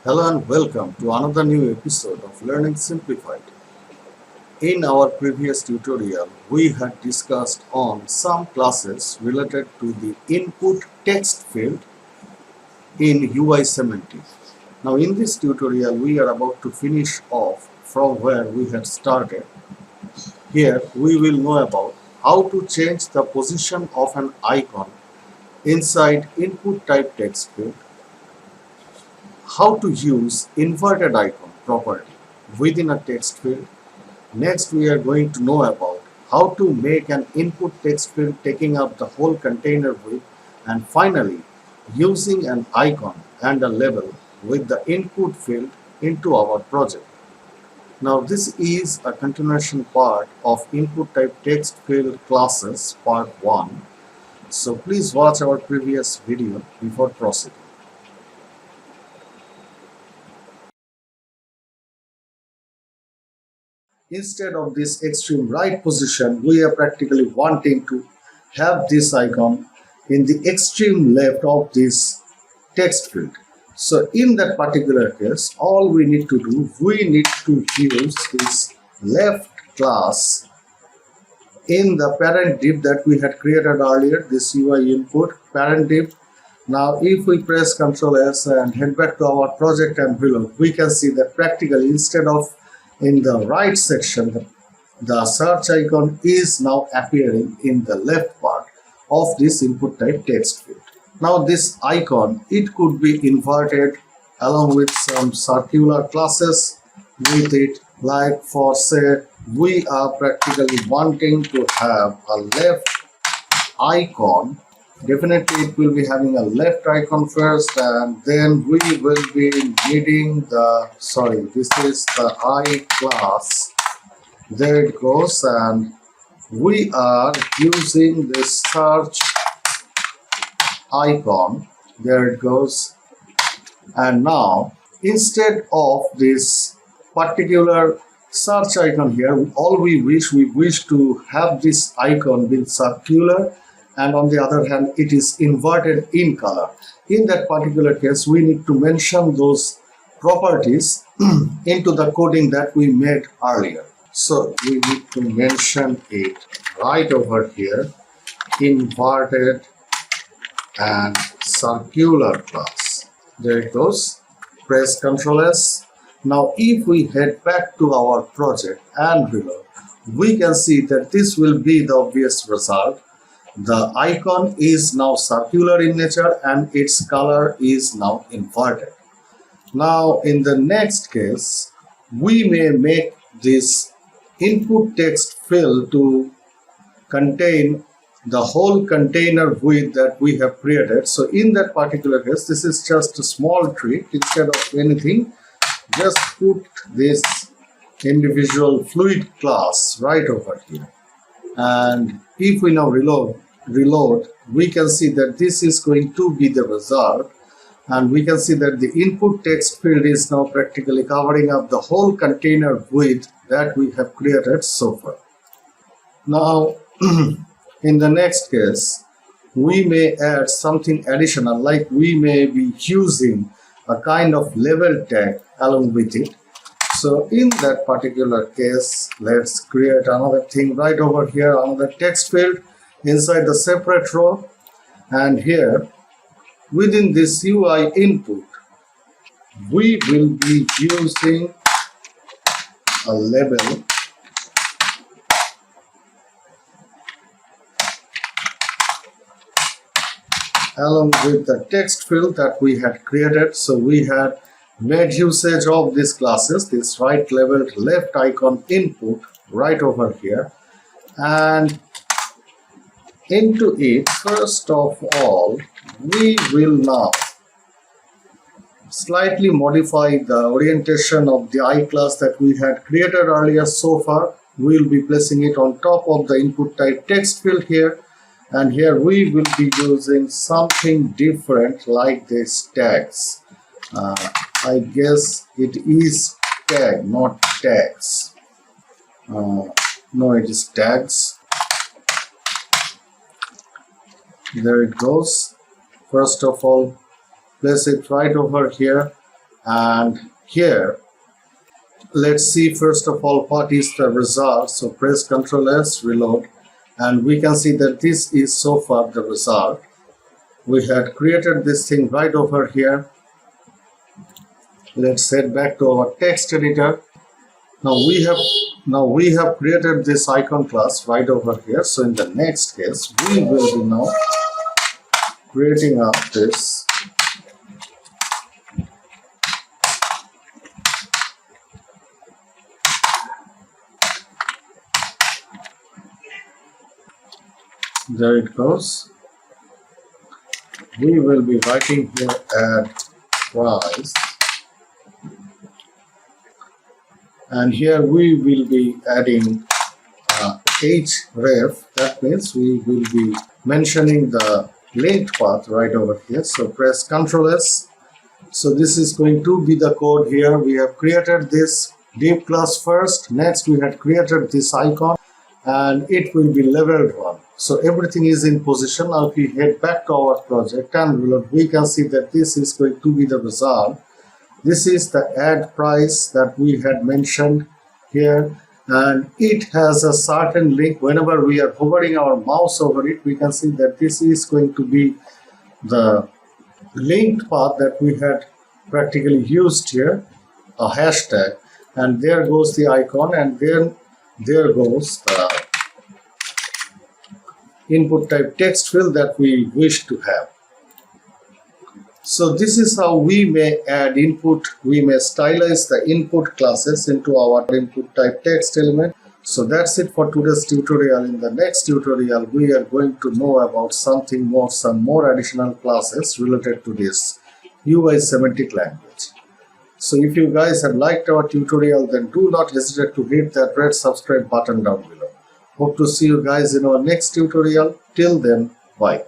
Hello and welcome to another new episode of Learning Simplified. In our previous tutorial, we had discussed on some classes related to the input text field in UI Semantic. Now in this tutorial, we are about to finish off from where we had started. Here we will know about how to change the position of an icon inside input type text field, how to use inverted icon property within a text field. Next, we are going to know about how to make an input text field taking up the whole container width, and finally, using an icon and a label with the input field into our project. Now, this is a continuation part of input type text field classes part 1. So please watch our previous video before proceeding. Instead of this extreme right position, we are practically wanting to have this icon in the extreme left of this text field. So in that particular case, all we need to do, we need to use this left class in the parent div that we had created earlier, this UI input parent div. Now if we press Ctrl S and head back to our project and below, we can see that practically instead of in the right section, the search icon is now appearing in the left part of this input type text field. Now this icon, it could be inverted along with some circular classes with it, like for say we are practically wanting to have a left icon. Definitely it will be having a left icon first, and then we will be needing the, this is the I class. There it goes, and we are using this search icon. There it goes. And now instead of this particular search icon here, all we wish to have this icon be circular, and on the other hand it is inverted in color. In that particular case, we need to mention those properties into the coding that we made earlier. So we need to mention it right over here, inverted and circular class. There it goes. Press Ctrl S. Now if we head back to our project and below, we can see that this will be the obvious result. The icon is now circular in nature and its color is now inverted. Now in the next case, we may make this input text field to contain the whole container width that we have created. So in that particular case, this is just a small trick. Instead of anything, just put this individual fluid class right over here. And if we now reload, we can see that this is going to be the result, and we can see that the input text field is now practically covering up the whole container width that we have created so far. Now in the next case, we may add something additional, like we may be using a kind of label tag along with it. So in that particular case, let's create another thing right over here, another text field inside the separate row, and here within this UI input, we will be using a label along with the text field that we had created. So we had made usage of these classes, this right labeled left icon input right over here, and into it, first of all, we will now slightly modify the orientation of the I class that we had created earlier. So far we will be placing it on top of the input type text field here, and here we will be using something different like this tags. I guess it is tag, not tags. No, it is tags. There it goes. First of all, place it right over here, And here, let's see first of all what is the result. So press Ctrl S, reload, and we can see that this is so far the result. We had created this thing right over here. Let's head back to our text editor. Now we have created this icon class right over here. So in the next case, we will be now creating up this there it goes. We will be writing here add price, and here we will be adding href. That means we will be mentioning the linked path right over here. So press Ctrl S. So this is going to be the code here. We have created this div class first. Next we had created this icon, and it will be leveled 1. So everything is in position. Now if we head back to our project and reload, we can see that this is going to be the result. This is the add price that we had mentioned here, and it has a certain link. Whenever we are hovering our mouse over it, we can see that this is going to be the linked path that we had practically used here, a hashtag, and there goes the icon, and then there goes the input type text field that we wish to have. So this is how we may add input. We may stylize the input classes into our input type text element. So that's it for today's tutorial. In the next tutorial, we are going to know about some more additional classes related to this UI Semantic language. So if you guys have liked our tutorial, then do not hesitate to hit that red subscribe button down below. Hope to see you guys in our next tutorial. Till then, bye.